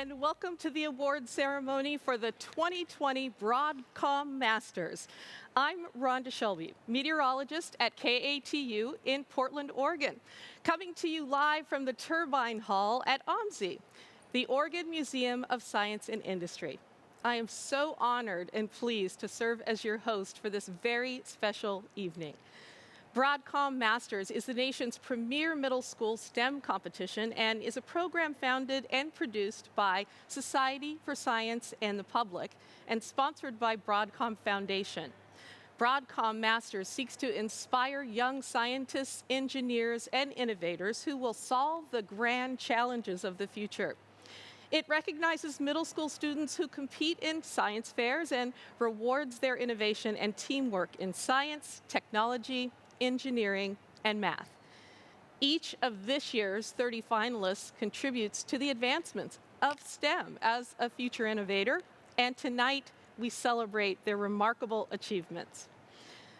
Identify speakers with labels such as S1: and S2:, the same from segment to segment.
S1: And welcome to the award ceremony for the 2020 Broadcom Masters. I'm Rhonda Shelby, meteorologist at KATU in Portland, Oregon, coming to you live from the Turbine Hall at OMSI, the Oregon Museum of Science and Industry. I am so honored and pleased to serve as your host for this very special evening. Broadcom Masters is the nation's premier middle school STEM competition and is a program founded and produced by Society for Science and the Public and sponsored by Broadcom Foundation. Broadcom Masters seeks to inspire young scientists, engineers, and innovators who will solve the grand challenges of the future. It recognizes middle school students who compete in science fairs and rewards their innovation and teamwork in science, technology, engineering, and math. Each of this year's 30 finalists contributes to the advancements of STEM as a future innovator, and tonight we celebrate their remarkable achievements.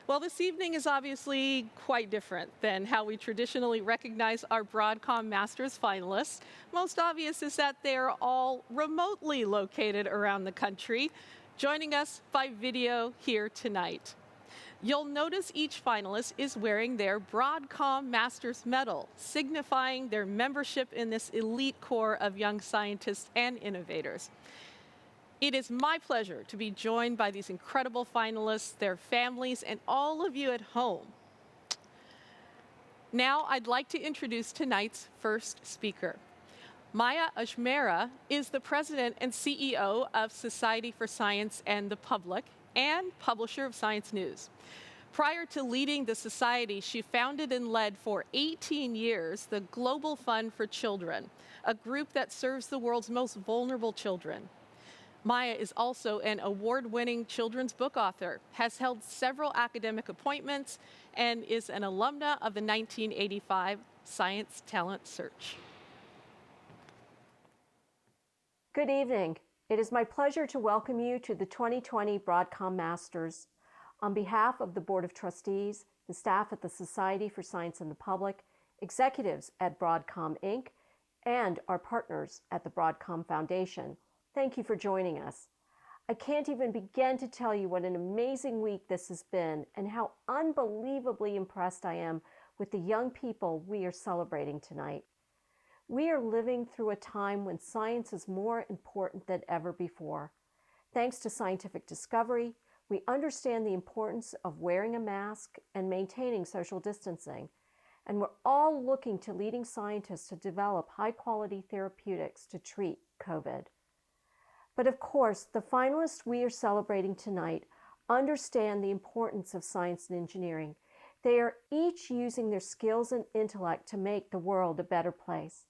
S1: Well, this evening is obviously quite different than how we traditionally recognize our Broadcom Masters finalists. Most obvious is that they are all remotely located around the country, joining us by video here tonight. You'll notice each finalist is wearing their Broadcom Master's Medal, signifying their membership in this elite corps of young scientists and innovators. It is my pleasure to be joined by these incredible finalists, their families, and all of you at home. Now, I'd like to introduce tonight's first speaker. Maya Ajmera is the president and CEO of Society for Science and the Public and publisher of Science News. Prior to leading the society, she founded and led for 18 years the Global Fund for Children, a group that serves the world's most vulnerable children. Maya is also an award-winning children's book author, has held several academic appointments, and is an alumna of the 1985 Science Talent Search.
S2: Good evening. It is my pleasure to welcome you to the 2020 Broadcom Masters. On behalf of the Board of Trustees, the staff at the Society for Science and the Public, executives at Broadcom Inc., and our partners at the Broadcom Foundation, thank you for joining us. I can't even begin to tell you what an amazing week this has been and how unbelievably impressed I am with the young people we are celebrating tonight. We are living through a time when science is more important than ever before. Thanks to scientific discovery, we understand the importance of wearing a mask and maintaining social distancing. And we're all looking to leading scientists to develop high-quality therapeutics to treat COVID. But of course, the finalists we are celebrating tonight understand the importance of science and engineering. They are each using their skills and intellect to make the world a better place.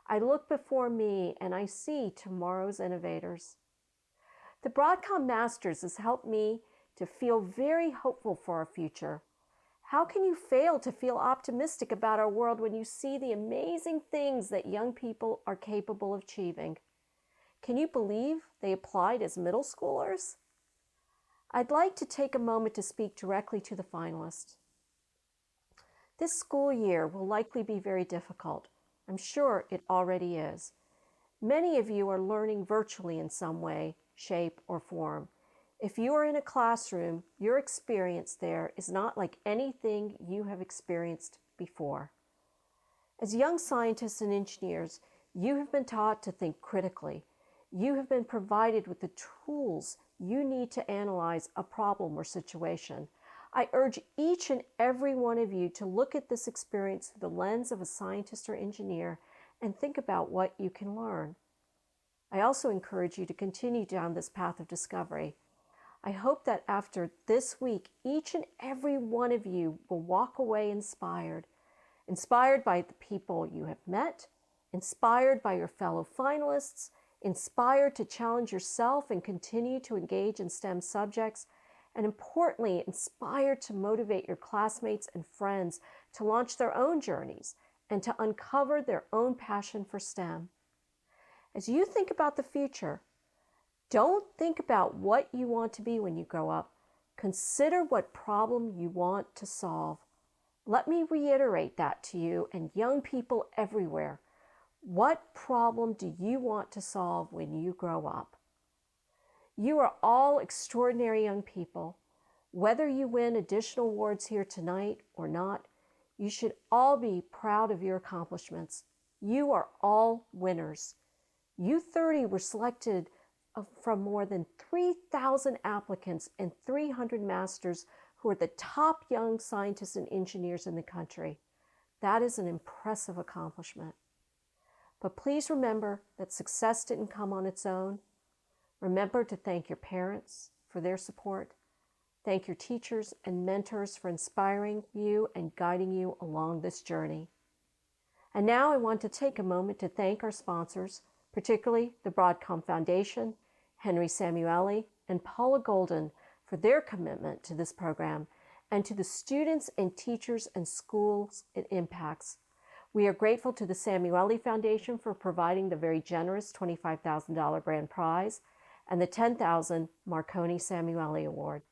S2: I look before me and I see tomorrow's innovators. The Broadcom Masters has helped me to feel very hopeful for our future. How can you fail to feel optimistic about our world when you see the amazing things that young people are capable of achieving? Can you believe they applied as middle schoolers? I'd like to take a moment to speak directly to the finalists. This school year will likely be very difficult. I'm sure it already is. Many of you are learning virtually in some way, shape, or form. If you are in a classroom, your experience there is not like anything you have experienced before. As young scientists and engineers, you have been taught to think critically. You have been provided with the tools you need to analyze a problem or situation. I urge each and every one of you to look at this experience through the lens of a scientist or engineer and think about what you can learn. I also encourage you to continue down this path of discovery. I hope that after this week, each and every one of you will walk away inspired by the people you have met, inspired by your fellow finalists, inspired to challenge yourself and continue to engage in STEM subjects, and importantly, inspired to motivate your classmates and friends to launch their own journeys and to uncover their own passion for STEM. As you think about the future, don't think about what you want to be when you grow up. Consider what problem you want to solve. Let me reiterate that to you and young people everywhere. What problem do you want to solve when you grow up? You are all extraordinary young people. Whether you win additional awards here tonight or not, you should all be proud of your accomplishments. You are all winners. You 30 were selected from more than 3,000 applicants and 300 masters who are the top young scientists and engineers in the country. That is an impressive accomplishment. But please remember that success didn't come on its own. Remember to thank your parents for their support. Thank your teachers and mentors for inspiring you and guiding you along this journey. And now I want to take a moment to thank our sponsors, particularly the Broadcom Foundation, Henry Samueli, and Paula Golden for their commitment to this program, and to the students and teachers and schools it impacts. We are grateful to the Samueli Foundation for providing the very generous $25,000 grand prize and the $10,000 Marconi Samueli Award.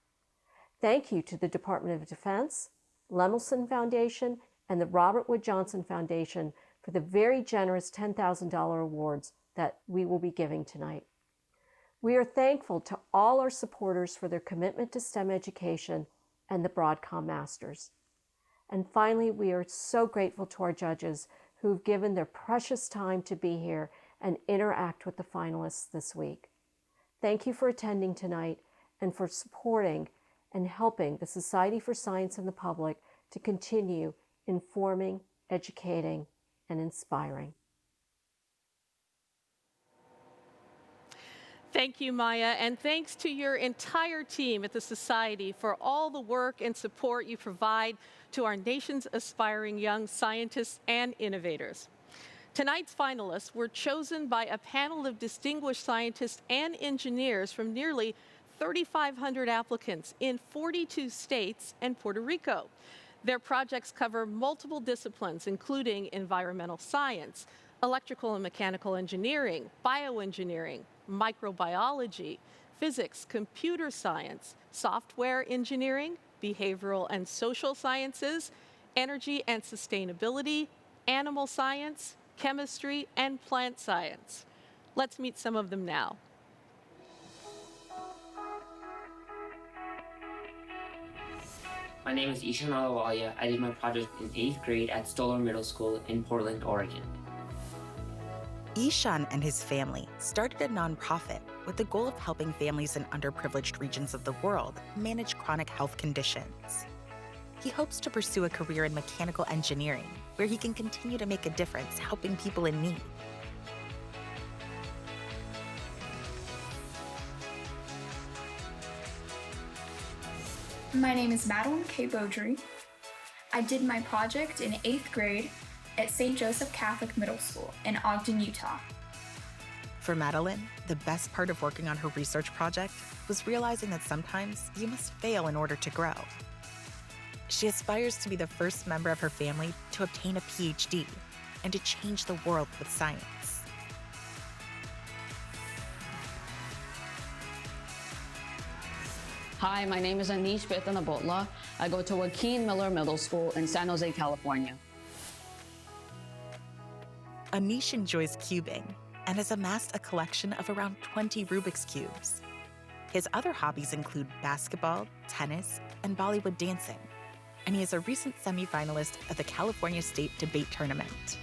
S2: Thank you to the Department of Defense, Lemelson Foundation, and the Robert Wood Johnson Foundation for the very generous $10,000 awards that we will be giving tonight. We are thankful to all our supporters for their commitment to STEM education and the Broadcom Masters. And finally, we are so grateful to our judges who've given their precious time to be here and interact with the finalists this week. Thank you for attending tonight and for supporting and helping the Society for Science and the Public to continue informing, educating, and inspiring.
S1: Thank you, Maya, and thanks to your entire team at the Society for all the work and support you provide to our nation's aspiring young scientists and innovators. Tonight's finalists were chosen by a panel of distinguished scientists and engineers from nearly 3,500 applicants in 42 states and Puerto Rico. Their projects cover multiple disciplines, including environmental science, electrical and mechanical engineering, bioengineering, microbiology, physics, computer science, software engineering, behavioral and social sciences, energy and sustainability, animal science, chemistry, and plant science. Let's meet some of them now.
S3: My name is Ishan Alawalia. I did my project in 8th grade at Stoller Middle School in Portland, Oregon.
S4: Ishan and his family started a nonprofit with the goal of helping families in underprivileged regions of the world manage chronic health conditions. He hopes to pursue a career in mechanical engineering, where he can continue to make a difference helping people in need.
S5: My name is Madeline K. Beaudry. I did my project in 8th grade at St. Joseph Catholic Middle School in Ogden, Utah.
S4: For Madeline, the best part of working on her research project was realizing that sometimes you must fail in order to grow. She aspires to be the first member of her family to obtain a PhD and to change the world with science.
S6: Hi, my name is Anish Betanabotla. I go to Joaquin Miller Middle School in San Jose, California.
S4: Anish enjoys cubing and has amassed a collection of around 20 Rubik's Cubes. His other hobbies include basketball, tennis, and Bollywood dancing, and he is a recent semifinalist at the California State Debate Tournament.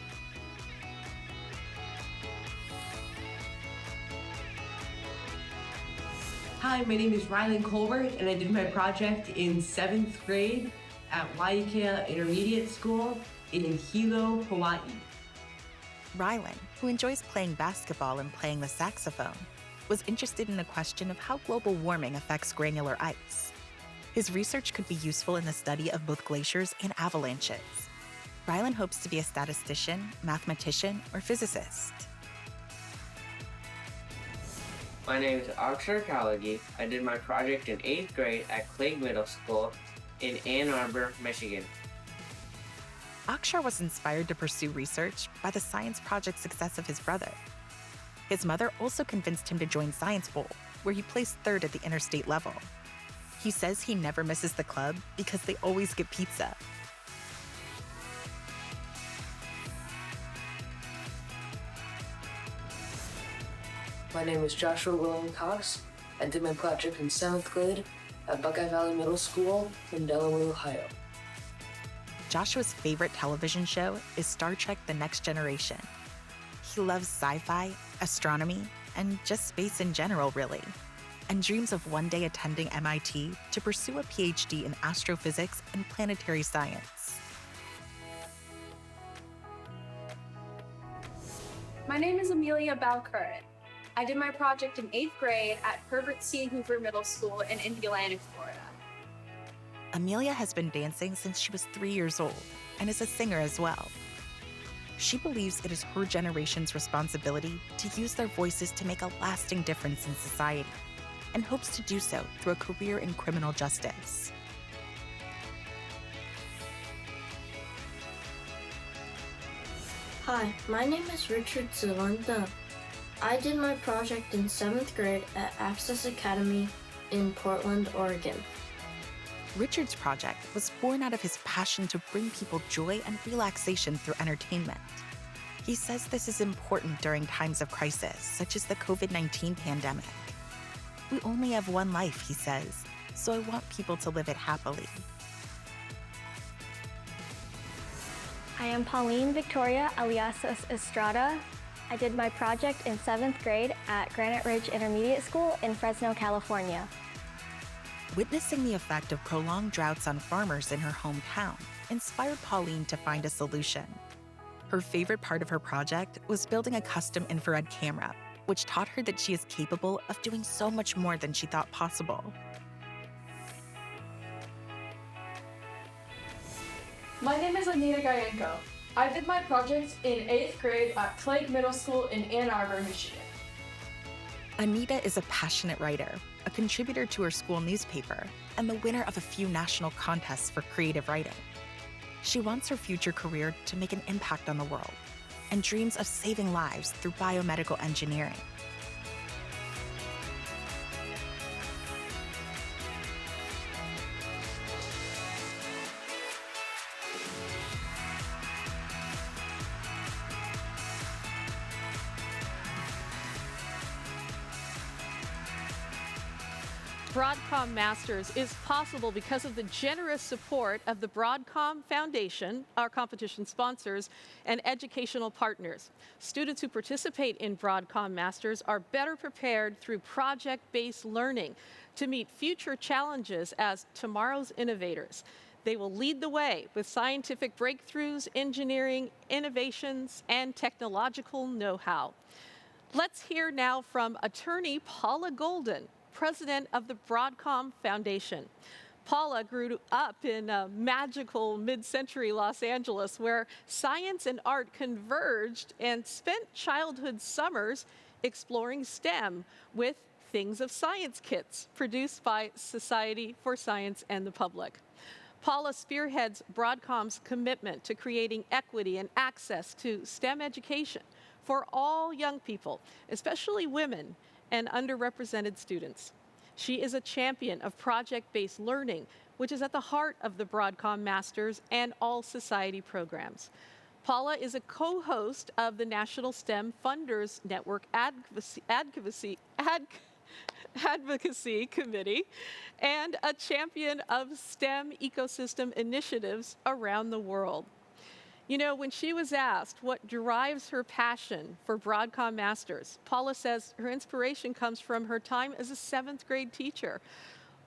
S7: Hi, my name is Rylan Colbert, and I did my project in 7th grade at Waikea Intermediate School in Hilo, Hawaii.
S4: Rylan, who enjoys playing basketball and playing the saxophone, was interested in the question of how global warming affects granular ice. His research could be useful in the study of both glaciers and avalanches. Rylan hopes to be a statistician, mathematician, or physicist.
S3: My name is Akshar Kalagi. I did my project in 8th grade at Clegg Middle School in Ann Arbor, Michigan.
S4: Akshar was inspired to pursue research by the science project success of his brother. His mother also convinced him to join Science Bowl, where he placed 3rd at the interstate level. He says he never misses the club because they always get pizza.
S8: My name is Joshua William Cox. I did my project in 7th grade at Buckeye Valley Middle School in Delaware, Ohio.
S4: Joshua's favorite television show is Star Trek: The Next Generation. He loves sci-fi, astronomy, and just space in general, really, and dreams of one day attending MIT to pursue a PhD in astrophysics and planetary science.
S9: My name is Amelia Balcurrit. I did my project in 8th grade at Herbert C. Hoover Middle School in Indialantic, Florida.
S4: Amelia has been dancing since she was 3 years old and is a singer as well. She believes it is her generation's responsibility to use their voices to make a lasting difference in society, and hopes to do so through a career in criminal justice.
S10: Hi, my name is Richard Zalanta. I did my project in 7th grade at Access Academy in Portland, Oregon.
S4: Richard's project was born out of his passion to bring people joy and relaxation through entertainment. He says this is important during times of crisis, such as the COVID-19 pandemic. We only have one life, he says, so I want people to live it happily.
S11: I am Pauline Victoria Aliasos Estrada. I did my project in 7th grade at Granite Ridge Intermediate School in Fresno, California.
S4: Witnessing the effect of prolonged droughts on farmers in her hometown inspired Pauline to find a solution. Her favorite part of her project was building a custom infrared camera, which taught her that she is capable of doing so much more than she thought possible.
S12: My name is Anita Gayenko. I did my project in 8th grade at Clegg Middle School in Ann Arbor, Michigan.
S4: Anita is a passionate writer, a contributor to her school newspaper, and the winner of a few national contests for creative writing. She wants her future career to make an impact on the world and dreams of saving lives through biomedical engineering.
S1: Broadcom Masters is possible because of the generous support of the Broadcom Foundation, our competition sponsors, and educational partners. Students who participate in Broadcom Masters are better prepared through project-based learning to meet future challenges as tomorrow's innovators. They will lead the way with scientific breakthroughs, engineering, innovations, and technological know-how. Let's hear now from attorney Paula Golden, president of the Broadcom Foundation. Paula grew up in magical mid-century Los Angeles, where science and art converged, and spent childhood summers exploring STEM with Things of Science kits produced by Society for Science and the Public. Paula spearheads Broadcom's commitment to creating equity and access to STEM education for all young people, especially women and underrepresented students. She is a champion of project-based learning, which is at the heart of the Broadcom Masters and all society programs. Paula is a co-host of the National STEM Funders Network Advocacy Committee and a champion of STEM ecosystem initiatives around the world. You know, when she was asked what drives her passion for Broadcom Masters, Paula says her inspiration comes from her time as a 7th grade teacher.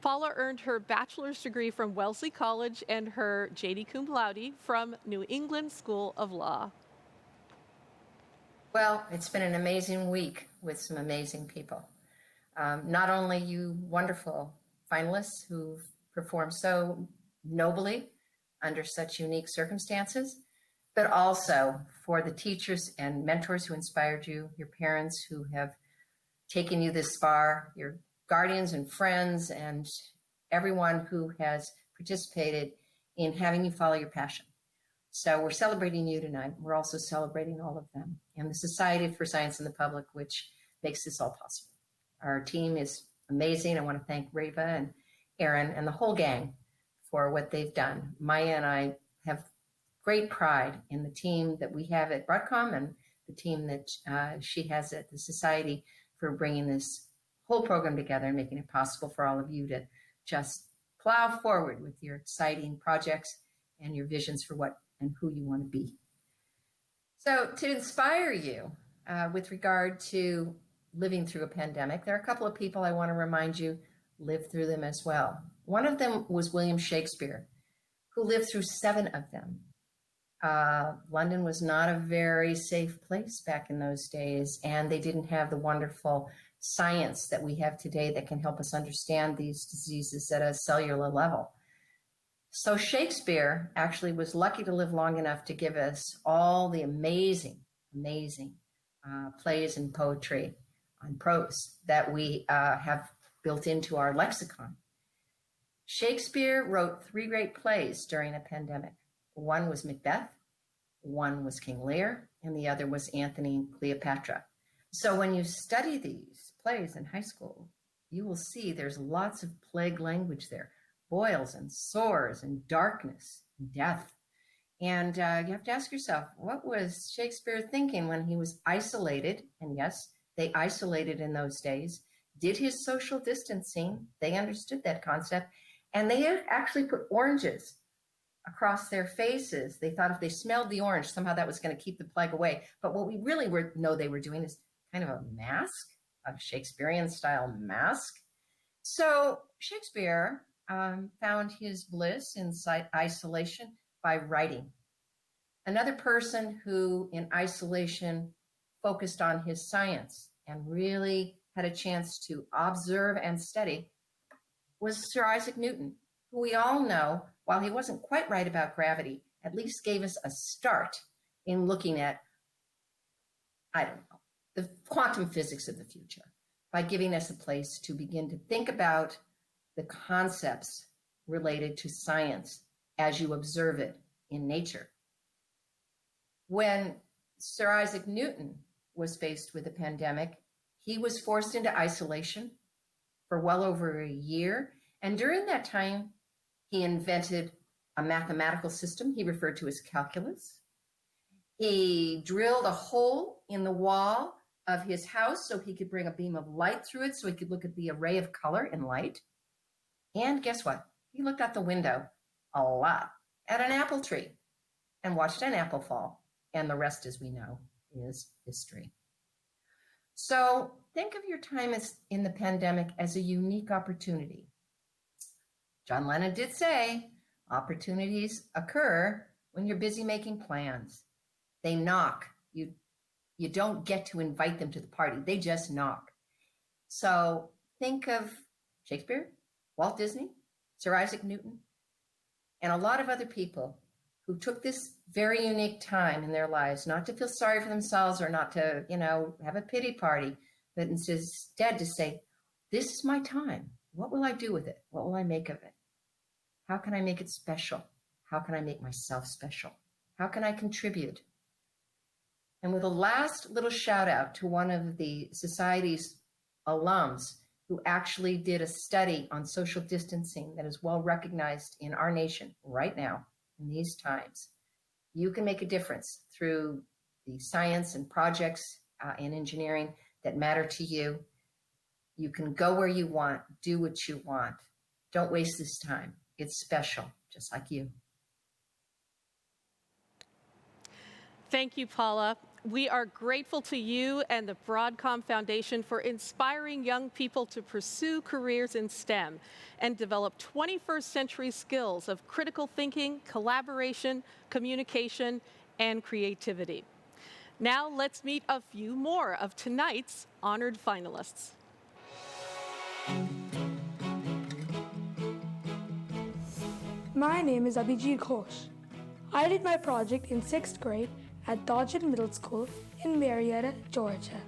S1: Paula earned her bachelor's degree from Wellesley College and her JD Cum Laude from New England School of Law.
S13: Well, it's been an amazing week with some amazing people. Not only you wonderful finalists who've performed so nobly under such unique circumstances, but also for the teachers and mentors who inspired you, your parents who have taken you this far, your guardians and friends, and everyone who has participated in having you follow your passion. So we're celebrating you tonight. We're also celebrating all of them and the Society for Science and the Public, which makes this all possible. Our team is amazing. I want to thank Reva and Aaron and the whole gang for what they've done. Maya and I have great pride in the team that we have at Broadcom and the team that she has at the Society for bringing this whole program together and making it possible for all of you to just plow forward with your exciting projects and your visions for what and who you want to be. So to inspire you with regard to living through a pandemic, there are a couple of people I want to remind you lived through them as well. One of them was William Shakespeare, who lived through 7 of them. London was not a very safe place back in those days, and they didn't have the wonderful science that we have today that can help us understand these diseases at a cellular level. So Shakespeare actually was lucky to live long enough to give us all the amazing plays and poetry and prose that we have built into our lexicon. Shakespeare wrote 3 great plays during a pandemic. One was Macbeth, one was King Lear, and the other was Antony and Cleopatra. So when you study these plays in high school, you will see there's lots of plague language there, boils and sores and darkness and death. And you have to ask yourself, what was Shakespeare thinking when he was isolated? And yes, they isolated in those days did his social distancing. They understood that concept, and they actually put oranges across their faces. They thought if they smelled the orange, somehow that was going to keep the plague away. But what we really know they were doing is kind of a mask, a Shakespearean style mask. So Shakespeare found his bliss in isolation by writing. Another person who in isolation focused on his science and really had a chance to observe and study was Sir Isaac Newton, who we all know, while he wasn't quite right about gravity, at least gave us a start in looking at, I don't know, the quantum physics of the future by giving us a place to begin to think about the concepts related to science as you observe it in nature. When Sir Isaac Newton was faced with a pandemic, he was forced into isolation for well over a year. And during that time, he invented a mathematical system he referred to as calculus. He drilled a hole in the wall of his house so he could bring a beam of light through it so he could look at the array of color and light. And guess what? He looked out the window a lot at an apple tree and watched an apple fall. And the rest, as we know, is history. So think of your time in the pandemic as a unique opportunity. John Lennon did say, opportunities occur when you're busy making plans. They knock. You don't get to invite them to the party. They just knock. So think of Shakespeare, Walt Disney, Sir Isaac Newton, and a lot of other people who took this very unique time in their lives, not to feel sorry for themselves or not to, have a pity party, but instead to say, this is my time. What will I do with it? What will I make of it? How can I make it special? How can I make myself special? How can I contribute? And with a last little shout out to one of the society's alums who actually did a study on social distancing that is well recognized in our nation right now in these times. You can make a difference through the science and projects and engineering that matter to you. You can go where you want, do what you want. Don't waste this time. It's special, just like you.
S1: Thank you, Paula. We are grateful to you and the Broadcom Foundation for inspiring young people to pursue careers in STEM and develop 21st century skills of critical thinking, collaboration, communication, and creativity. Now let's meet a few more of tonight's honored finalists.
S14: My name is Abhijit Ghosh. I did my project in 6th grade at Dodgen Middle School in Marietta, Georgia.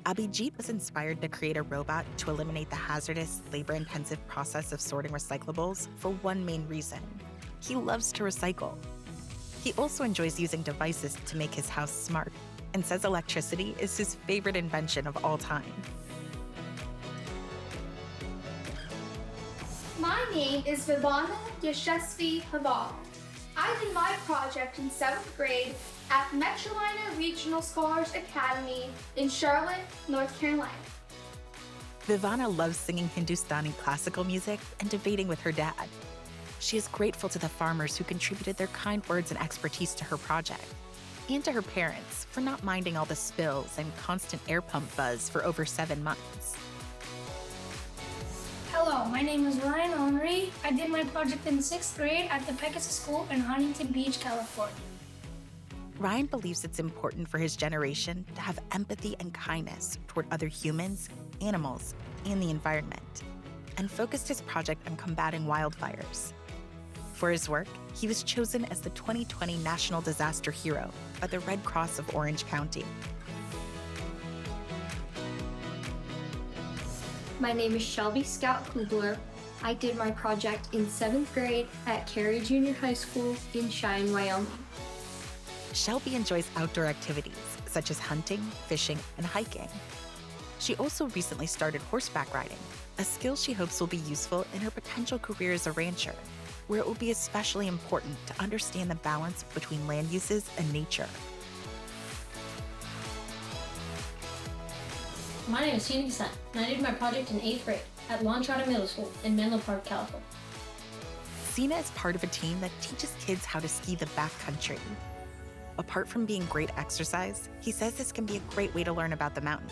S4: Abhijit was inspired to create a robot to eliminate the hazardous, labor-intensive process of sorting recyclables for one main reason. He loves to recycle. He also enjoys using devices to make his house smart and says electricity is his favorite invention of all time.
S15: My name is Vivana Yashasvi Haval. I did my project in 7th grade at Metrolina Regional Scholars Academy in Charlotte, North Carolina.
S4: Vivana loves singing Hindustani classical music and debating with her dad. She is grateful to the farmers who contributed their kind words and expertise to her project, and to her parents for not minding all the spills and constant air pump buzz for over 7 months.
S16: Hello, my name is Ryan Henry. I did my project in 6th grade at the Pegasus School in Huntington Beach, California.
S4: Ryan believes it's important for his generation to have empathy and kindness toward other humans, animals, and the environment, and focused his project on combating wildfires. For his work, he was chosen as the 2020 National Disaster Hero by the Red Cross of Orange County.
S11: My name is Shelby Scout Kugler. I did my project in 7th grade at Cary Junior High School in Cheyenne, Wyoming.
S4: Shelby enjoys outdoor activities such as hunting, fishing, and hiking. She also recently started horseback riding, a skill she hopes will be useful in her potential career as a rancher, where it will be especially important to understand the balance between land uses and nature.
S16: My name is Phoenix Sen, and I did my project in 8th grade at Lawn Charter Middle School in Menlo Park, California.
S4: Sina is part of a team that teaches kids how to ski the backcountry. Apart from being great exercise, he says this can be a great way to learn about the mountain.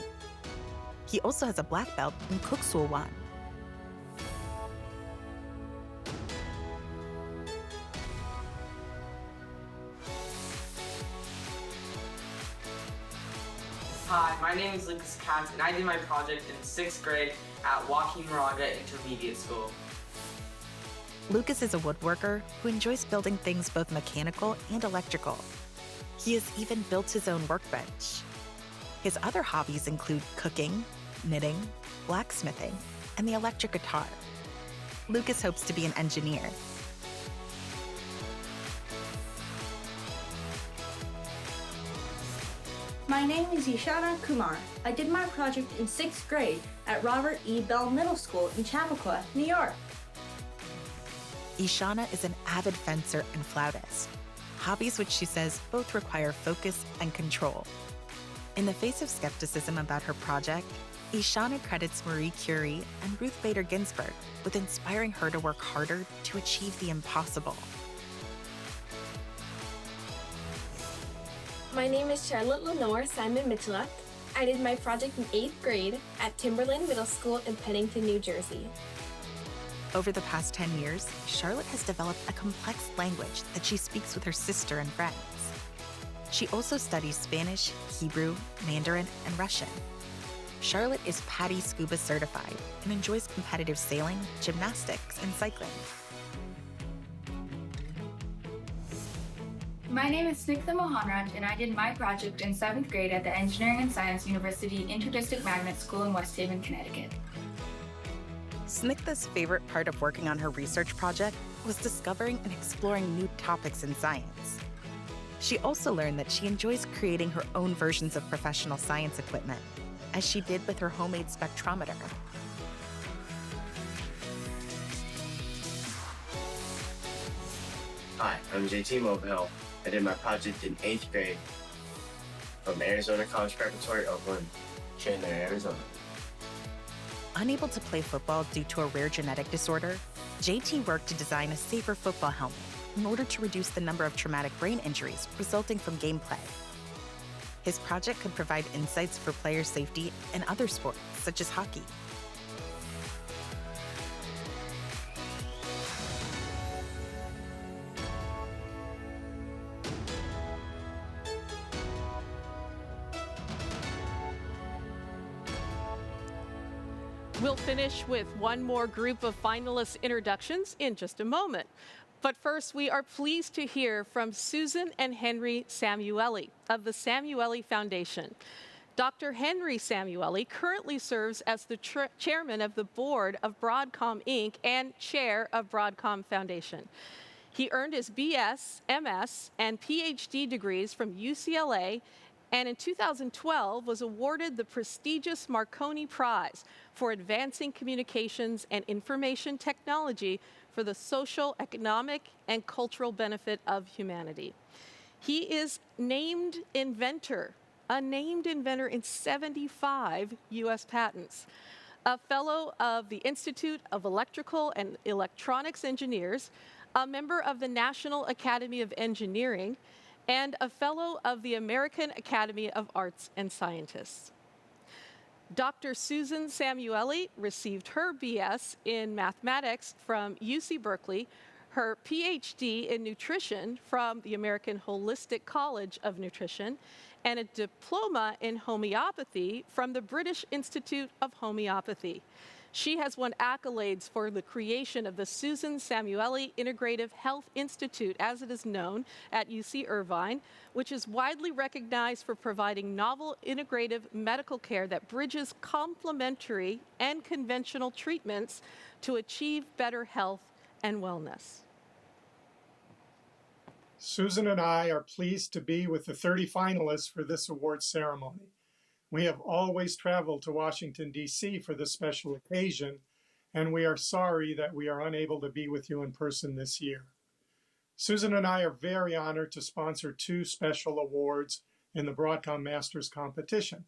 S4: He also has a black belt in Kuksul Wan.
S17: Hi, my name is Lucas Katz, and I did my project in 6th grade at Joaquin Moraga Intermediate School.
S4: Lucas is a woodworker who enjoys building things both mechanical and electrical. He has even built his own workbench. His other hobbies include cooking, knitting, blacksmithing, and the electric guitar. Lucas hopes to be an engineer.
S18: My name is Ishana Kumar. I did my project in 6th grade at Robert E. Bell Middle School in Chappaqua, New York.
S4: Ishana is an avid fencer and flautist, hobbies which she says both require focus and control. In the face of skepticism about her project, Ishana credits Marie Curie and Ruth Bader Ginsburg with inspiring her to work harder to achieve the impossible.
S19: My name is Charlotte Lenore Simon Mitchelluk. I did my project in 8th grade at Timberland Middle School in Pennington, New Jersey.
S4: Over the past 10 years, Charlotte has developed a complex language that she speaks with her sister and friends. She also studies Spanish, Hebrew, Mandarin, and Russian. Charlotte is PADI Scuba certified and enjoys competitive sailing, gymnastics, and cycling.
S5: My name is Snigdha Mohanraj, and I did my project in 7th grade at the Engineering and Science University Interdistrict Magnet School in West Haven, Connecticut.
S4: Snigdha's favorite part of working on her research project was discovering and exploring new topics in science. She also learned that she enjoys creating her own versions of professional science equipment, as she did with her homemade spectrometer.
S20: Hi, I'm JT Mobile. I did my project in 8th grade from Arizona College Preparatory, Oakland, Chandler, Arizona.
S4: Unable to play football due to a rare genetic disorder, JT worked to design a safer football helmet in order to reduce the number of traumatic brain injuries resulting from gameplay. His project could provide insights for player safety in other sports, such as hockey.
S1: We'll finish with one more group of finalist introductions in just a moment. But first, we are pleased to hear from Susan and Henry Samueli of the Samueli Foundation. Dr. Henry Samueli currently serves as the chairman of the board of Broadcom, Inc. and chair of Broadcom Foundation. He earned his BS, MS, and PhD degrees from UCLA, and in 2012 was awarded the prestigious Marconi Prize for advancing communications and information technology for the social, economic, and cultural benefit of humanity. He is a named inventor in 75 U.S. patents, a fellow of the Institute of Electrical and Electronics Engineers, a member of the National Academy of Engineering, and a fellow of the American Academy of Arts and Scientists. Dr. Susan Samueli received her BS in mathematics from UC Berkeley, her PhD in nutrition from the American Holistic College of Nutrition, and a diploma in homeopathy from the British Institute of Homeopathy. She has won accolades for the creation of the Susan Samueli Integrative Health Institute, as it is known, at UC Irvine, which is widely recognized for providing novel integrative medical care that bridges complementary and conventional treatments to achieve better health and wellness.
S21: Susan and I are pleased to be with the 30 finalists for this award ceremony. We have always traveled to Washington, D.C. for this special occasion, and we are sorry that we are unable to be with you in person this year. Susan and I are very honored to sponsor 2 special awards in the Broadcom Masters competition.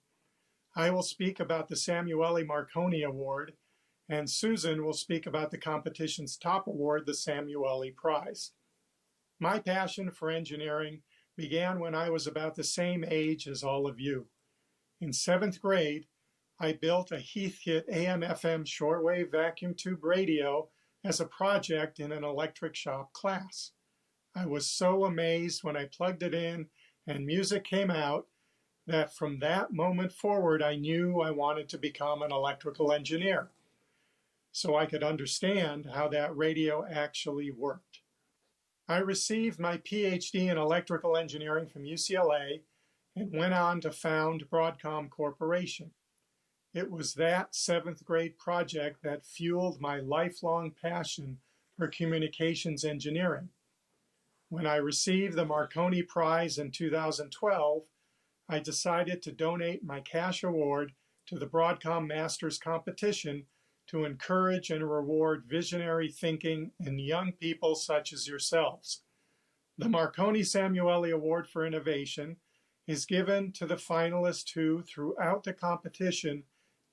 S21: I will speak about the Samuele Marconi Award, and Susan will speak about the competition's top award, the Samuele Prize. My passion for engineering began when I was about the same age as all of you. In 7th grade, I built a Heathkit AM/FM shortwave vacuum tube radio as a project in an electric shop class. I was so amazed when I plugged it in and music came out that from that moment forward, I knew I wanted to become an electrical engineer so I could understand how that radio actually worked. I received my PhD in electrical engineering from UCLA and went on to found Broadcom Corporation. It was that 7th grade project that fueled my lifelong passion for communications engineering. When I received the Marconi Prize in 2012, I decided to donate my cash award to the Broadcom Masters competition to encourage and reward visionary thinking in young people such as yourselves. The Marconi Samuele Award for Innovation is given to the finalists who, throughout the competition,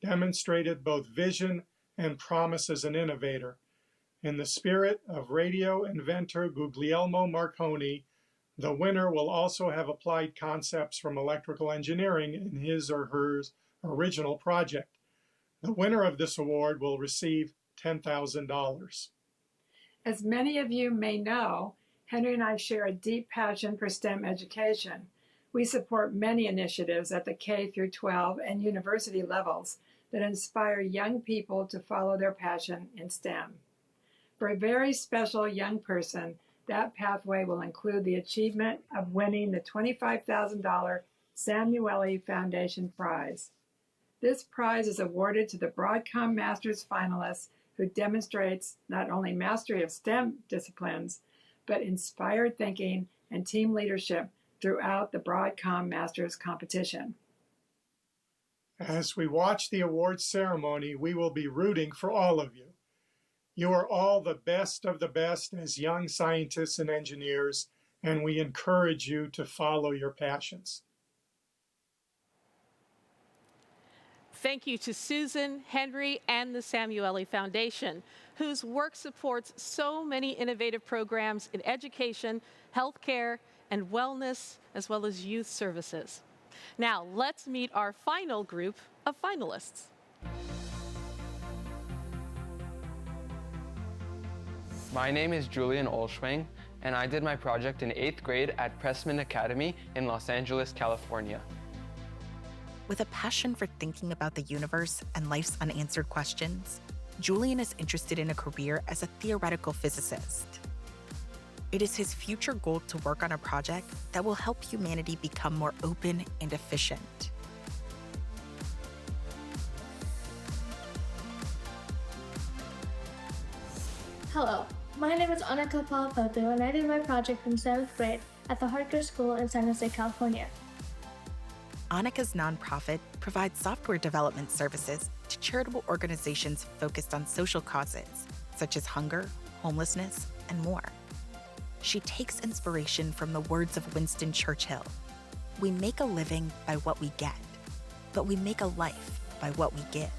S21: demonstrated both vision and promise as an innovator. In the spirit of radio inventor Guglielmo Marconi, the winner will also have applied concepts from electrical engineering in his or her original project. The winner of this award will receive $10,000.
S2: As many of you may know, Henry and I share a deep passion for STEM education. We support many initiatives at the K through 12 and university levels that inspire young people to follow their passion in STEM. For a very special young person, that pathway will include the achievement of winning the $25,000 Samuele Foundation Prize. This prize is awarded to the Broadcom Masters finalists who demonstrates not only mastery of STEM disciplines, but inspired thinking and team leadership throughout the Broadcom Masters competition.
S21: As we watch the awards ceremony, we will be rooting for all of you. You are all the best of the best as young scientists and engineers, and we encourage you to follow your passions.
S1: Thank you to Susan, Henry, and the Samuele Foundation, whose work supports so many innovative programs in education, healthcare, and wellness, as well as youth services. Now, let's meet our final group of finalists.
S22: My name is Julian Olschwing, and I did my project in 8th grade at Pressman Academy in Los Angeles, California.
S4: With a passion for thinking about the universe and life's unanswered questions, Julian is interested in a career as a theoretical physicist. It is his future goal to work on a project that will help humanity become more open and efficient.
S16: Hello, my name is Annika Palapoto, and I did my project in 7th grade at the Harker School in San Jose, California.
S4: Annika's nonprofit provides software development services to charitable organizations focused on social causes, such as hunger, homelessness, and more. She takes inspiration from the words of Winston Churchill. We make a living by what we get, but we make a life by what we give.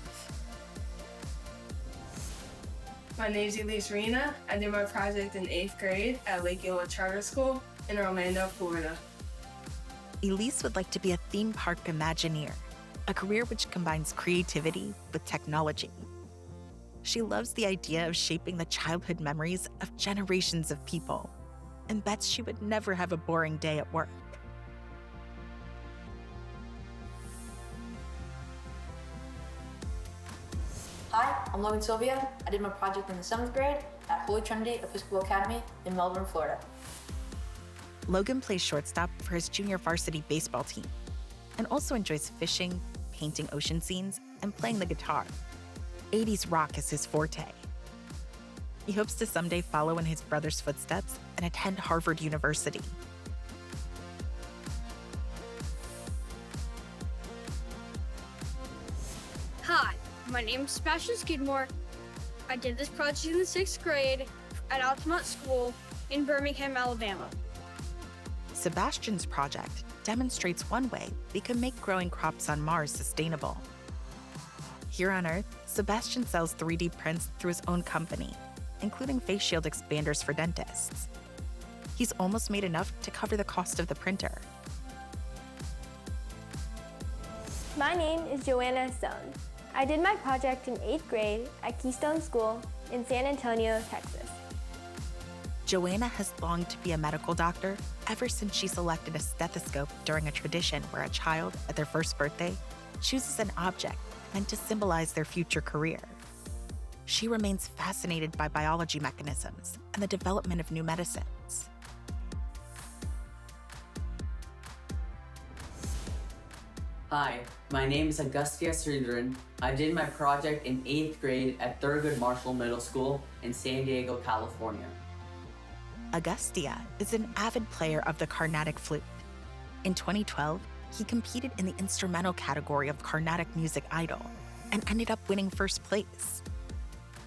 S23: My name is Elise Rena. I did my project in 8th grade at Lake Eola Charter School in Orlando, Florida.
S4: Elise would like to be a theme park Imagineer, a career which combines creativity with technology. She loves the idea of shaping the childhood memories of generations of people and bets she would never have a boring day at work.
S24: Hi, I'm Logan Sylvia. I did my project in the 7th grade at Holy Trinity Episcopal Academy in Melbourne, Florida.
S4: Logan plays shortstop for his junior varsity baseball team and also enjoys fishing, painting ocean scenes, and playing the guitar. 80s rock is his forte. He hopes to someday follow in his brother's footsteps and attend Harvard University.
S25: Hi, my name is Sebastian Skidmore. I did this project in the 6th grade at Altamont School in Birmingham, Alabama.
S4: Sebastian's project demonstrates one way we can make growing crops on Mars sustainable. Here on Earth, Sebastian sells 3D prints through his own company, including face shield expanders for dentists. He's almost made enough to cover the cost of the printer.
S11: My name is Joanna Stone. I did my project in 8th grade at Keystone School in San Antonio, Texas.
S4: Joanna has longed to be a medical doctor ever since she selected a stethoscope during a tradition where a child, at their first birthday, chooses an object meant to symbolize their future career. She remains fascinated by biology mechanisms and the development of new medicines.
S3: Hi, my name is Agustia Sridharan. I did my project in 8th grade at Thurgood Marshall Middle School in San Diego, California.
S4: Agustia is an avid player of the Carnatic flute. In 2012, he competed in the instrumental category of Carnatic Music Idol and ended up winning first place.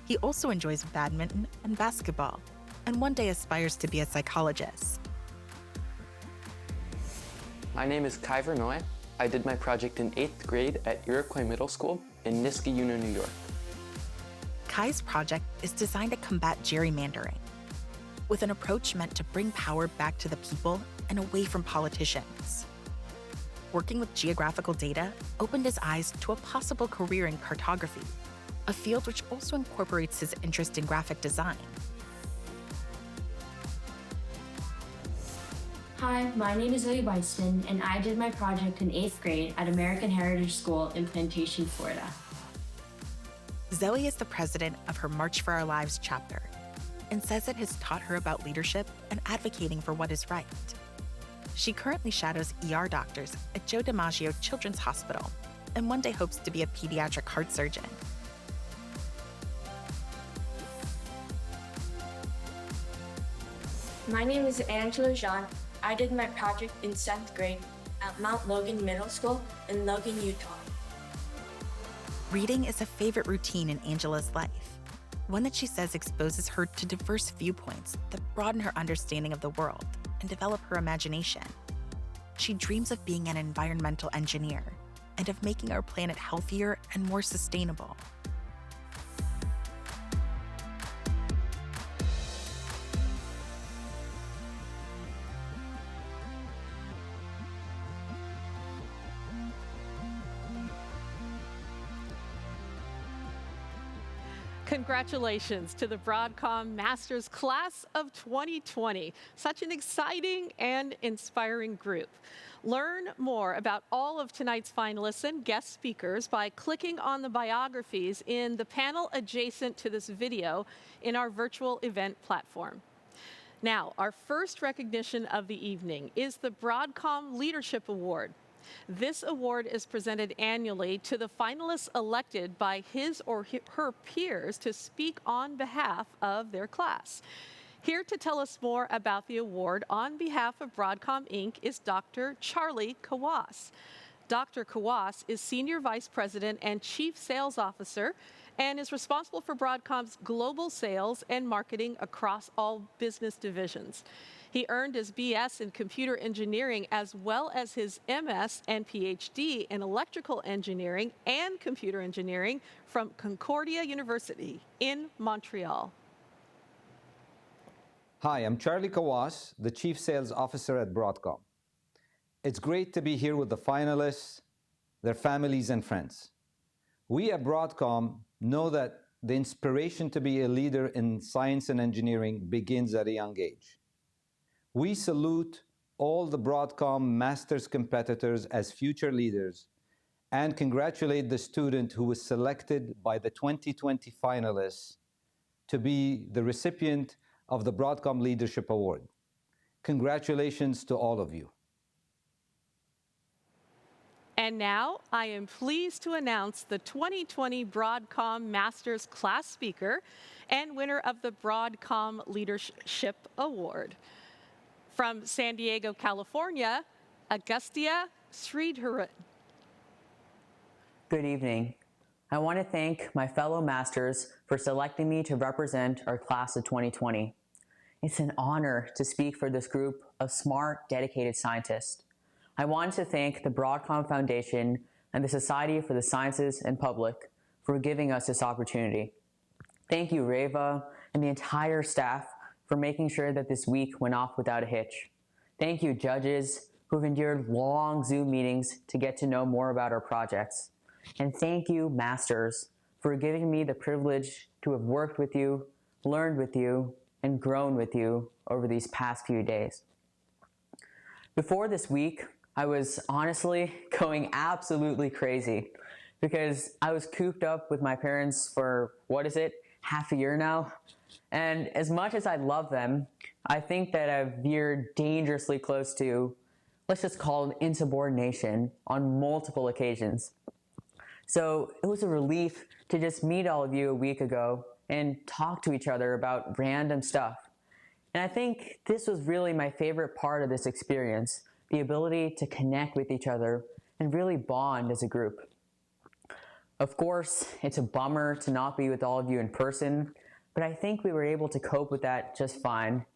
S4: He also enjoys badminton and basketball, and one day aspires to be a psychologist.
S22: My name is Kai Vernoy. I did my project in 8th grade at Iroquois Middle School in Niskayuna, New York.
S4: Kai's project is designed to combat gerrymandering, with an approach meant to bring power back to the people and away from politicians. Working with geographical data opened his eyes to a possible career in cartography, a field which also incorporates his interest in graphic design.
S6: Hi, my name is Zoe Weisman, and I did my project in 8th grade at American Heritage School in Plantation, Florida.
S4: Zoe is the president of her March for Our Lives chapter and says it has taught her about leadership and advocating for what is right. She currently shadows ER doctors at Joe DiMaggio Children's Hospital and one day hopes to be a pediatric heart surgeon.
S6: My name is Angela Jean. I did my project in 7th grade at Mount Logan Middle School in Logan, Utah.
S4: Reading is a favorite routine in Angela's life, one that she says exposes her to diverse viewpoints that broaden her understanding of the world and develop her imagination. She dreams of being an environmental engineer and of making our planet healthier and more sustainable.
S1: Congratulations to the Broadcom Masters Class of 2020. Such an exciting and inspiring group. Learn more about all of tonight's finalists and guest speakers by clicking on the biographies in the panel adjacent to this video in our virtual event platform. Now, our first recognition of the evening is the Broadcom Leadership Award. This award is presented annually to the finalists elected by his or her peers to speak on behalf of their class. Here to tell us more about the award on behalf of Broadcom Inc. is Dr. Charlie Kawas. Dr. Kawas is Senior Vice President and Chief Sales Officer and is responsible for Broadcom's global sales and marketing across all business divisions. He earned his BS in computer engineering as well as his MS and PhD in electrical engineering and computer engineering from Concordia University in Montreal.
S7: Hi, I'm Charlie Kawas, the Chief Sales Officer at Broadcom. It's great to be here with the finalists, their families, and friends. We at Broadcom know that the inspiration to be a leader in science and engineering begins at a young age. We salute all the Broadcom Masters competitors as future leaders and congratulate the student who was selected by the 2020 finalists to be the recipient of the Broadcom Leadership Award. Congratulations to all of you.
S1: And now I am pleased to announce the 2020 Broadcom Masters Class Speaker and winner of the Broadcom Leadership Award. From San Diego, California, Agustia Sridharan.
S8: Good evening. I want to thank my fellow masters for selecting me to represent our class of 2020. It's an honor to speak for this group of smart, dedicated scientists. I want to thank the Broadcom Foundation and the Society for the Sciences and Public for giving us this opportunity. Thank you, Reva, and the entire staff for making sure that this week went off without a hitch. Thank you, judges, who have endured long Zoom meetings to get to know more about our projects. And thank you, masters, for giving me the privilege to have worked with you, learned with you, and grown with you over these past few days. Before this week, I was honestly going absolutely crazy because I was cooped up with my parents for, half a year now? And as much as I love them, I think that I've veered dangerously close to, let's just call it insubordination on multiple occasions. So it was a relief to just meet all of you a week ago and talk to each other about random stuff. And I think this was really my favorite part of this experience, the ability to connect with each other and really bond as a group. Of course, it's a bummer to not be with all of you in person, but I think we were able to cope with that just fine.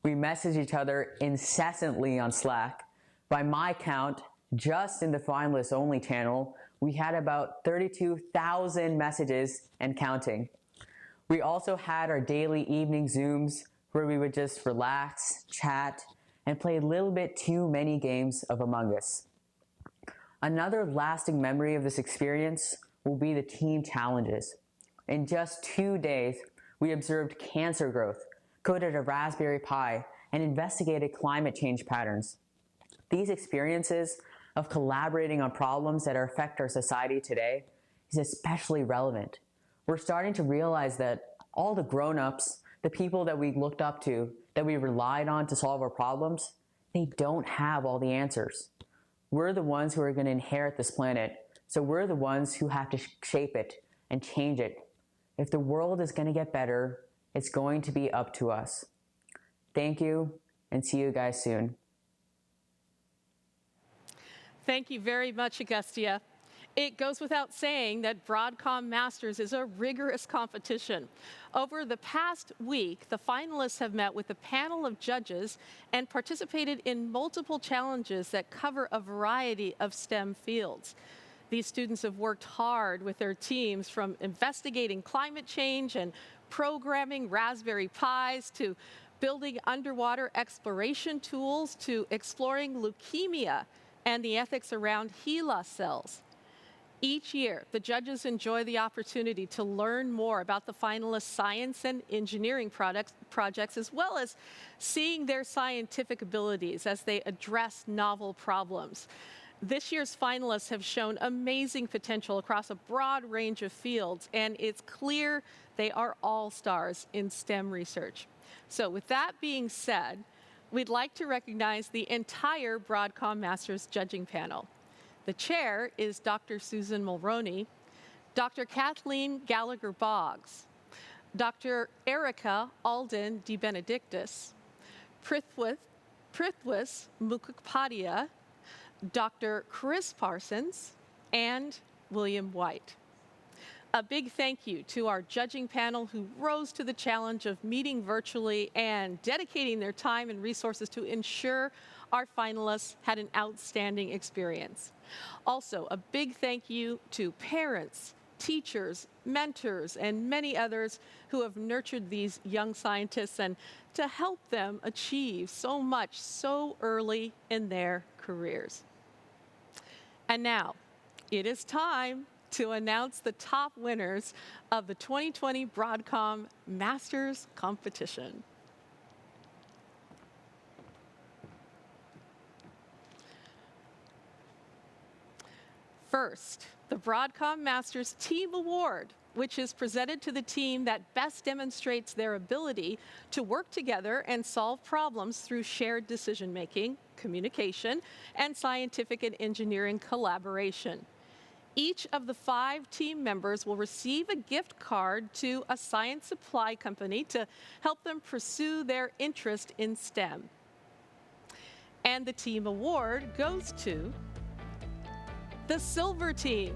S8: We message each other incessantly on Slack. By my count, just in the Finalist only channel, we had about 32,000 messages and counting. We also had our daily evening Zooms where we would just relax, chat, and play a little bit too many games of Among Us. Another lasting memory of this experience will be the team challenges. In just 2 days, we observed cancer growth, coded a Raspberry Pi, and investigated climate change patterns. These experiences of collaborating on problems that affect our society today is especially relevant. We're starting to realize that all the grown-ups, the people that we looked up to, that we relied on to solve our problems, they don't have all the answers. We're the ones who are going to inherit this planet, so we're the ones who have to shape it and change it. If the world is going to get better, it's going to be up to us. Thank you, and see you guys soon.
S1: Thank you very much, Augustia. It goes without saying that Broadcom Masters is a rigorous competition. Over the past week, the finalists have met with a panel of judges and participated in multiple challenges that cover a variety of STEM fields. These students have worked hard with their teams, from investigating climate change and programming Raspberry Pis to building underwater exploration tools to exploring leukemia and the ethics around HeLa cells. Each year, the judges enjoy the opportunity to learn more about the finalists' science and engineering projects, as well as seeing their scientific abilities as they address novel problems. This year's finalists have shown amazing potential across a broad range of fields, and it's clear they are all stars in STEM research. So with that being said, we'd like to recognize the entire Broadcom Masters judging panel. The chair is Dr. Susan Mulroney, Dr. Kathleen Gallagher-Boggs, Dr. Erica Alden DeBenedictis, Prithwis Mukhopadhyay, Dr. Chris Parsons, and William White. A big thank you to our judging panel who rose to the challenge of meeting virtually and dedicating their time and resources to ensure our finalists had an outstanding experience. Also, a big thank you to parents, teachers, mentors, and many others who have nurtured these young scientists and to help them achieve so much so early in their careers. And now, it is time to announce the top winners of the 2020 Broadcom Masters competition. First, the Broadcom Masters Team Award, which is presented to the team that best demonstrates their ability to work together and solve problems through shared decision-making, communication, and scientific and engineering collaboration. Each of the 5 team members will receive a gift card to a science supply company to help them pursue their interest in STEM. And the team award goes to the Silver Team.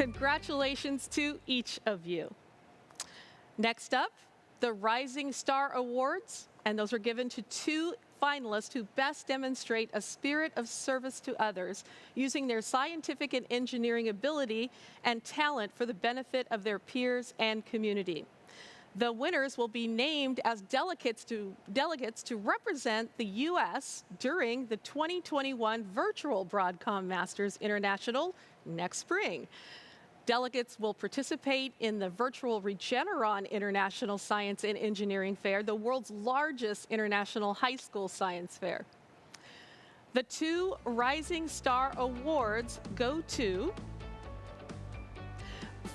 S1: Congratulations to each of you. Next up, the Rising Star Awards, and those are given to 2 finalists who best demonstrate a spirit of service to others using their scientific and engineering ability and talent for the benefit of their peers and community. The winners will be named as delegates to represent the U.S. during the 2021 Virtual Broadcom Masters International next spring. Delegates will participate in the virtual Regeneron International Science and Engineering Fair, the world's largest international high school science fair. The 2 Rising Star Awards go to,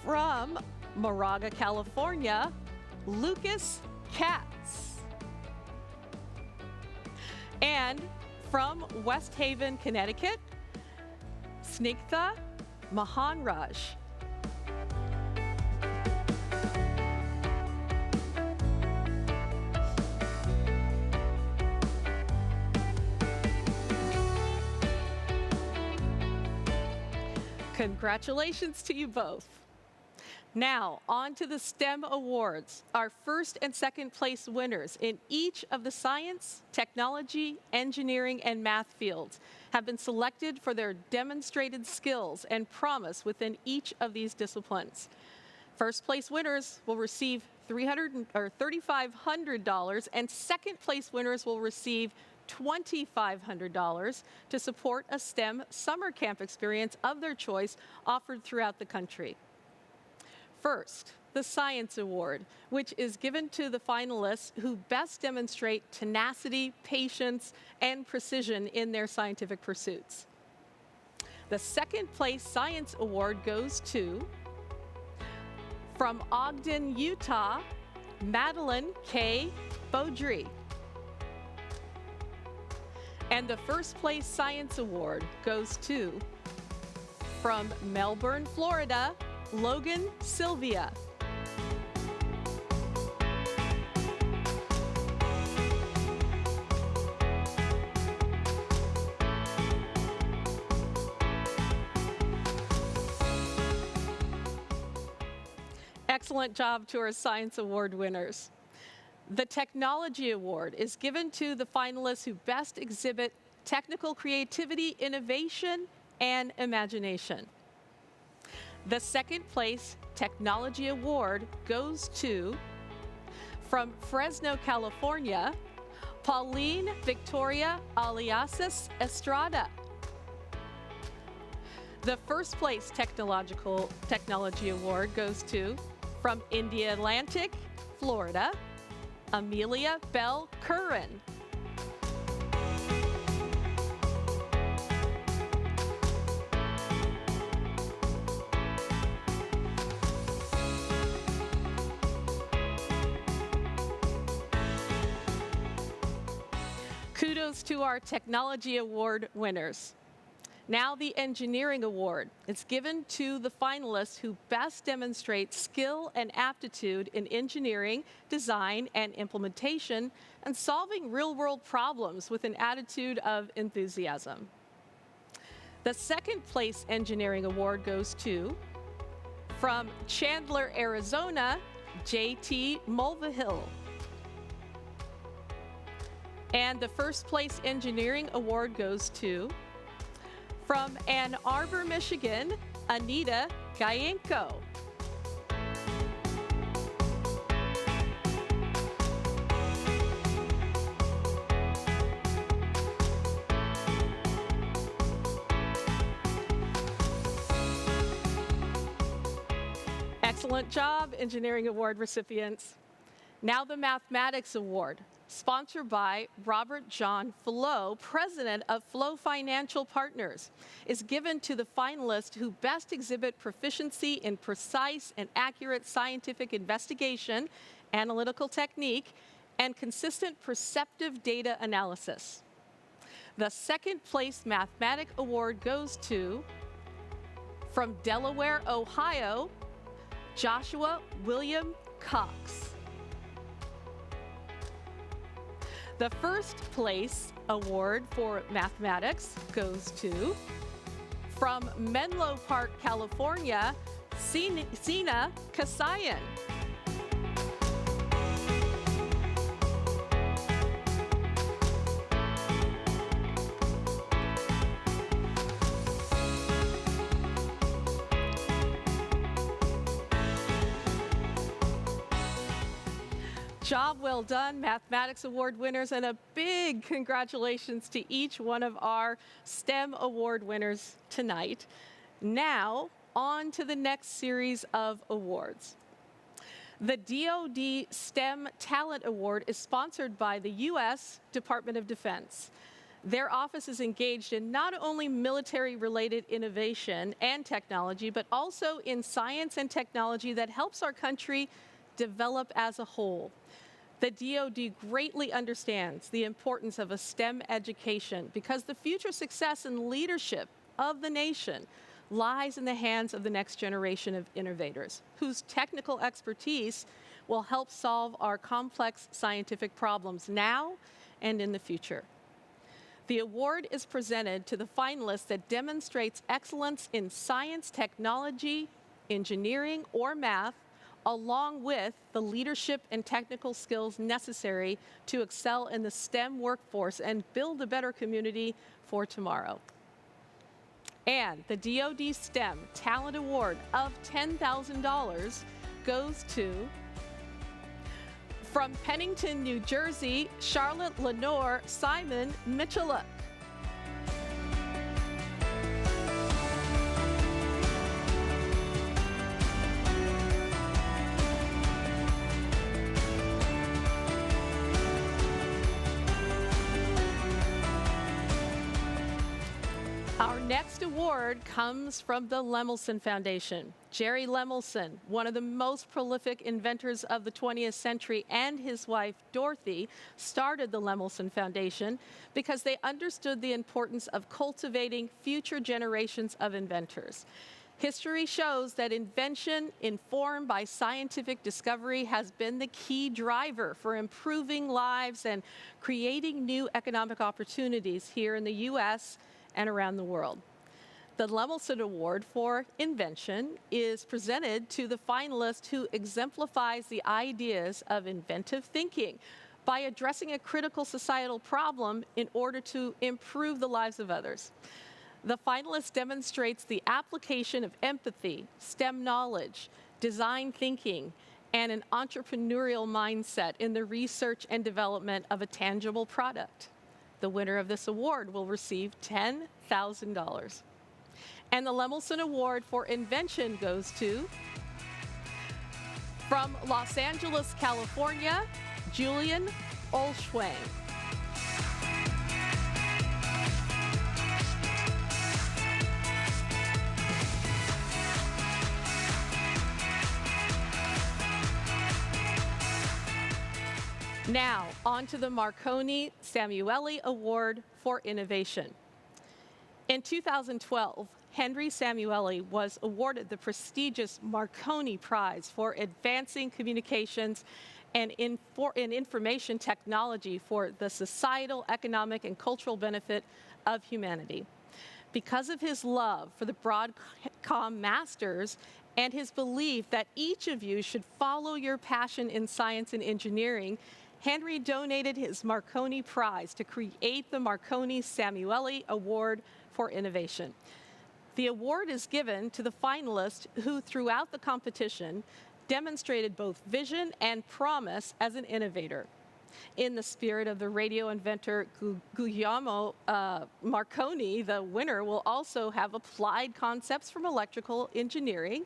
S1: from Moraga, California, Lucas Katz. And from West Haven, Connecticut, Snigdha Mahanraj. Congratulations to you both. Now, on to the STEM Awards. Our first and second place winners in each of the science, technology, engineering, and math fields have been selected for their demonstrated skills and promise within each of these disciplines. First place winners will receive $3,500, and second place winners will receive $2,500 to support a STEM summer camp experience of their choice offered throughout the country. First, the Science Award, which is given to the finalists who best demonstrate tenacity, patience, and precision in their scientific pursuits. The second place Science Award goes to, from Ogden, Utah, Madeline K. Beaudry. And the first place Science Award goes to, from Melbourne, Florida, Logan Sylvia. Excellent job to our Science Award winners. The Technology Award is given to the finalists who best exhibit technical creativity, innovation, and imagination. The second place Technology Award goes to, from Fresno, California, Pauline Victoria Aliasis Estrada. The first place Technology Award goes to, from Indialantic, Florida, Amelia Bell Curran. Kudos to our Technology Award winners. Now the Engineering Award. It's given to the finalists who best demonstrate skill and aptitude in engineering, design, and implementation, and solving real-world problems with an attitude of enthusiasm. The second place Engineering Award goes to, from Chandler, Arizona, J.T. Mulvihill. And the first place Engineering Award goes to, from Ann Arbor, Michigan, Anita Gayenko. Excellent job, Engineering Award recipients. Now the Mathematics Award, sponsored by Robert John Flo, president of Flo Financial Partners, is given to the finalists who best exhibit proficiency in precise and accurate scientific investigation, analytical technique, and consistent perceptive data analysis. The second place Mathematic Award goes to, from Delaware, Ohio, Joshua William Cox. The first place award for mathematics goes to, from Menlo Park, California, Sina Kasayan. Job well done, Mathematics Award winners, and a big congratulations to each one of our STEM Award winners tonight. Now, on to the next series of awards. The DoD STEM Talent Award is sponsored by the U.S. Department of Defense. Their office is engaged in not only military-related innovation and technology, but also in science and technology that helps our country develop as a whole. The DoD greatly understands the importance of a STEM education because the future success and leadership of the nation lies in the hands of the next generation of innovators, whose technical expertise will help solve our complex scientific problems now and in the future. The award is presented to the finalist that demonstrates excellence in science, technology, engineering, or math, along with the leadership and technical skills necessary to excel in the STEM workforce and build a better community for tomorrow. And the DoD STEM Talent Award of $10,000 goes to, from Pennington, New Jersey, Charlotte Lenore Simon Mitchelluk. Our next award comes from the Lemelson Foundation. Jerry Lemelson, one of the most prolific inventors of the 20th century, and his wife, Dorothy, started the Lemelson Foundation because they understood the importance of cultivating future generations of inventors. History shows that invention informed by scientific discovery has been the key driver for improving lives and creating new economic opportunities here in the U.S. and around the world. The Lemelson Award for Invention is presented to the finalist who exemplifies the ideas of inventive thinking by addressing a critical societal problem in order to improve the lives of others. The finalist demonstrates the application of empathy, STEM knowledge, design thinking, and an entrepreneurial mindset in the research and development of a tangible product. The winner of this award will receive $10,000. And the Lemelson Award for Invention goes to, from Los Angeles, California, Julian Olschwang. Now, on to the Marconi Samueli Award for Innovation. In 2012, Henry Samueli was awarded the prestigious Marconi Prize for advancing communications and information technology for the societal, economic, and cultural benefit of humanity. Because of his love for the Broadcom Masters and his belief that each of you should follow your passion in science and engineering, Henry donated his Marconi Prize to create the Marconi Samueli Award for Innovation. The award is given to the finalist who, throughout the competition, demonstrated both vision and promise as an innovator. In the spirit of the radio inventor Guglielmo Marconi, the winner will also have applied concepts from electrical engineering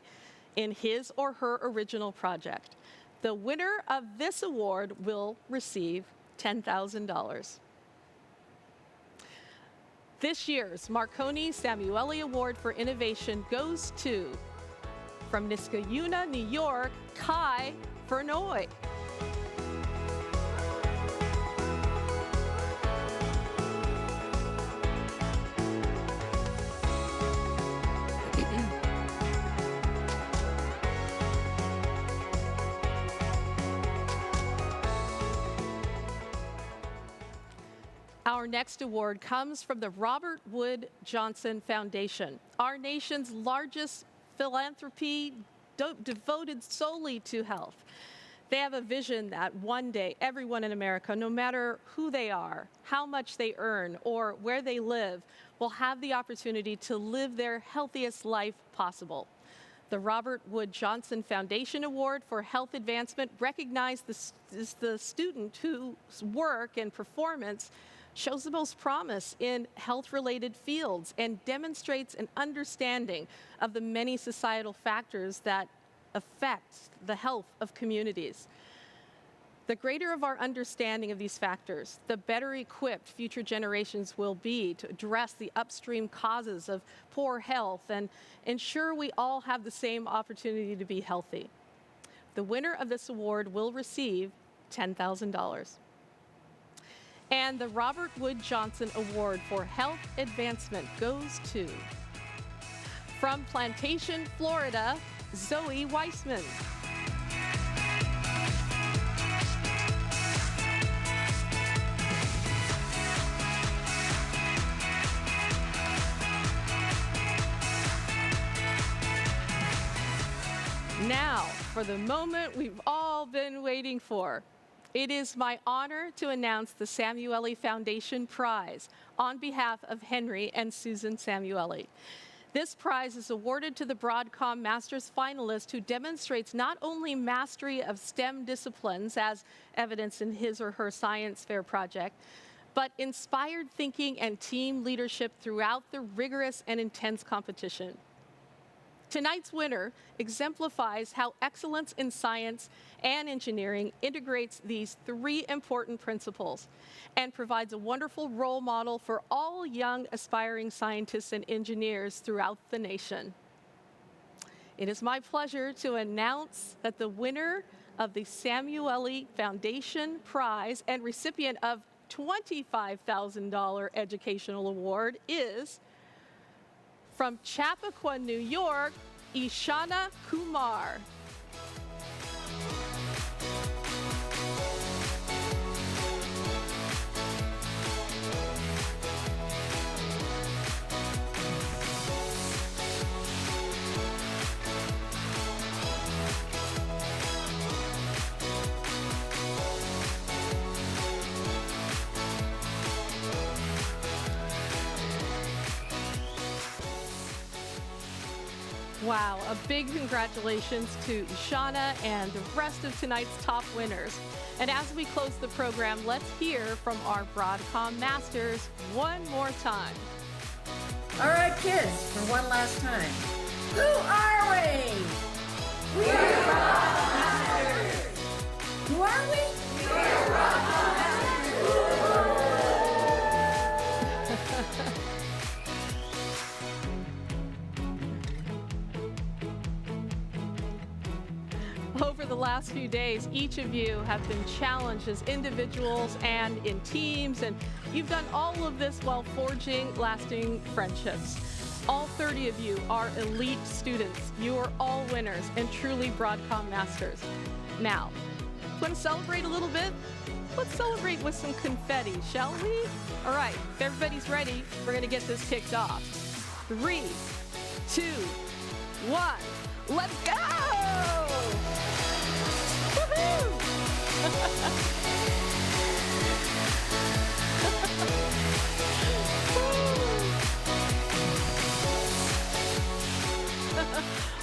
S1: in his or her original project. The winner of this award will receive $10,000. This year's Marconi Samueli Award for Innovation goes to, from Niskayuna, New York, Kai Vernoy. Our next award comes from the Robert Wood Johnson Foundation, our nation's largest philanthropy devoted solely to health. They have a vision that one day everyone in America, no matter who they are, how much they earn, or where they live, will have the opportunity to live their healthiest life possible. The Robert Wood Johnson Foundation Award for Health Advancement recognizes the student whose work and performance shows the most promise in health-related fields and demonstrates an understanding of the many societal factors that affect the health of communities. The greater of our understanding of these factors, the better equipped future generations will be to address the upstream causes of poor health and ensure we all have the same opportunity to be healthy. The winner of this award will receive $10,000. And the Robert Wood Johnson Award for Health Advancement goes to, from Plantation, Florida, Zoe Weissman. Now, for the moment we've all been waiting for. It is my honor to announce the Samueli Foundation Prize on behalf of Henry and Susan Samueli. This prize is awarded to the Broadcom Masters finalist who demonstrates not only mastery of STEM disciplines, as evidenced in his or her science fair project, but inspired thinking and team leadership throughout the rigorous and intense competition. Tonight's winner exemplifies how excellence in science and engineering integrates these three important principles and provides a wonderful role model for all young aspiring scientists and engineers throughout the nation. It is my pleasure to announce that the winner of the Samueli Foundation Prize and recipient of $25,000 educational award is, from Chappaqua, New York, Ishana Kumar. Wow, a big congratulations to Ishana and the rest of tonight's top winners. And as we close the program, let's hear from our Broadcom Masters one more time.
S9: All right, kids, for one last time. Who are we? We're Broadcom Masters. Who are we? We're Broadcom Masters.
S1: Over the last few days, each of you have been challenged as individuals and in teams, and you've done all of this while forging lasting friendships. All 30 of you are elite students. You are all winners and truly Broadcom Masters. Now, want to celebrate a little bit? Let's celebrate with some confetti, shall we? All right, if everybody's ready, we're going to get this kicked off. 3, 2, 1, let's go!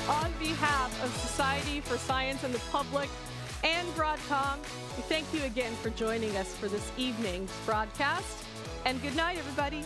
S1: On behalf of Society for Science and the Public and Broadcom, we thank you again for joining us for this evening's broadcast. And good night, everybody.